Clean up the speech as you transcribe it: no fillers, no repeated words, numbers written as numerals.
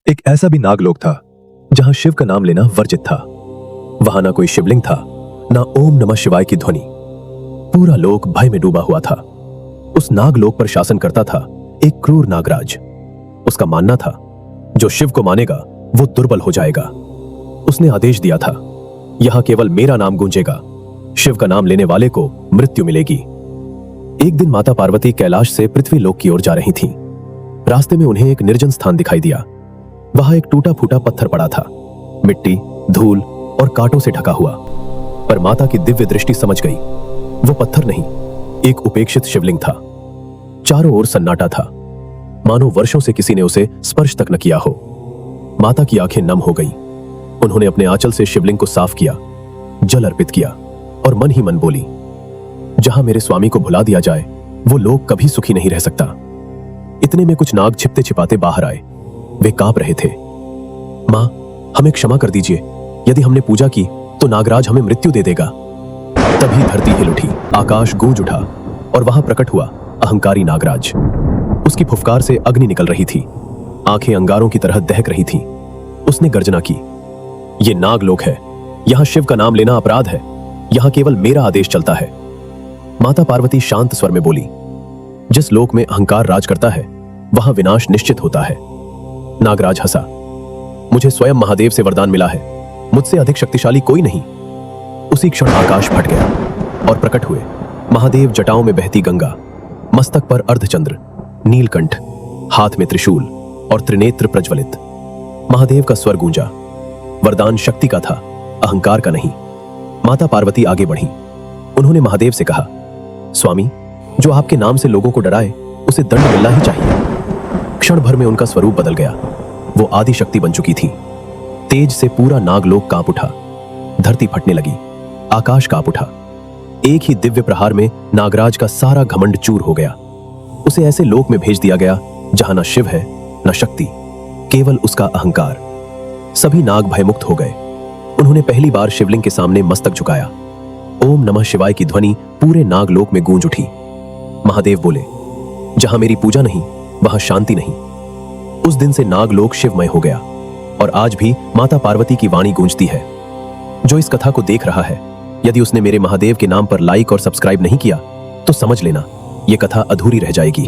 एक ऐसा भी नागलोक था जहां शिव का नाम लेना वर्जित था। वहां ना कोई शिवलिंग था, ना ओम नमः शिवाय की ध्वनि। पूरा लोक भय में डूबा हुआ था। उस नागलोक पर शासन करता था एक क्रूर नागराज। उसका मानना था जो शिव को मानेगा वो दुर्बल हो जाएगा। उसने आदेश दिया था, यहां केवल मेरा नाम गूंजेगा, शिव का नाम लेने वाले को मृत्यु मिलेगी। एक दिन माता पार्वती कैलाश से पृथ्वी लोक की ओर जा रही थीं। रास्ते में उन्हें एक निर्जन स्थान दिखाई दिया। वहां एक टूटा फूटा पत्थर पड़ा था, मिट्टी, धूल और कांटों से ढका हुआ। पर माता की दिव्य दृष्टि समझ गई, वो पत्थर नहीं, एक उपेक्षित शिवलिंग था। चारों ओर सन्नाटा था, मानो वर्षों से किसी ने उसे स्पर्श तक न किया हो। माता की आंखें नम हो गई। उन्होंने अपने आंचल से शिवलिंग को साफ किया, जल अर्पित किया और मन ही मन बोली, जहां मेरे स्वामी को भुला दिया जाए वो लोग कभी सुखी नहीं रह सकता। इतने में कुछ नाग छिपते छिपाते बाहर आए। वे कांप रहे थे। मां, हमें क्षमा कर दीजिए, यदि हमने पूजा की तो नागराज हमें मृत्यु दे देगा। तभी धरती हिल उठी, आकाश गूंज उठा और वहां प्रकट हुआ अहंकारी नागराज। उसकी फुफकार से अग्नि निकल रही थी, आंखें अंगारों की तरह दहक रही थीं। उसने गर्जना की, ये नागलोक है, यहां शिव का नाम लेना अपराध है, यहां केवल मेरा आदेश चलता है। माता पार्वती शांत स्वर में बोली, जिस लोक में अहंकार राज करता है वहां विनाश निश्चित होता है। नागराज हंसा, मुझे स्वयं महादेव से वरदान मिला है, मुझसे अधिक शक्तिशाली कोई नहीं। उसी क्षण आकाश फट गया और प्रकट हुए महादेव, जटाओं में बहती गंगा, मस्तक पर अर्धचंद्र, नीलकंठ, हाथ में त्रिशूल और त्रिनेत्र प्रज्वलित। महादेव का स्वर गूंजा, वरदान शक्ति का था, अहंकार का नहीं। माता पार्वती आगे बढ़ी। उन्होंने महादेव से कहा, स्वामी, जो आपके नाम से लोगों को डराए उसे दंड मिलना ही चाहिए। क्षण भर में उनका स्वरूप बदल गया। वो आदि शक्ति बन चुकी थी। तेज से पूरा नागलोक कांप उठा, धरती फटने लगी, आकाश कांप उठा। एक ही दिव्य प्रहार में नागराज का सारा घमंड चूर हो गया। उसे ऐसे लोक में भेज दिया गया जहां न शिव है न शक्ति, केवल उसका अहंकार। सभी नाग भयमुक्त हो गए। उन्होंने पहली बार शिवलिंग के सामने मस्तक झुकाया। ओम नमः शिवाय की ध्वनि पूरे नागलोक में गूंज उठी। महादेव बोले, जहां मेरी पूजा नहीं वहां शांति नहीं। उस दिन से नागलोक शिवमय हो गया और आज भी माता पार्वती की वाणी गूंजती है। जो इस कथा को देख रहा है, यदि उसने मेरे महादेव के नाम पर लाइक और सब्सक्राइब नहीं किया तो समझ लेना ये कथा अधूरी रह जाएगी।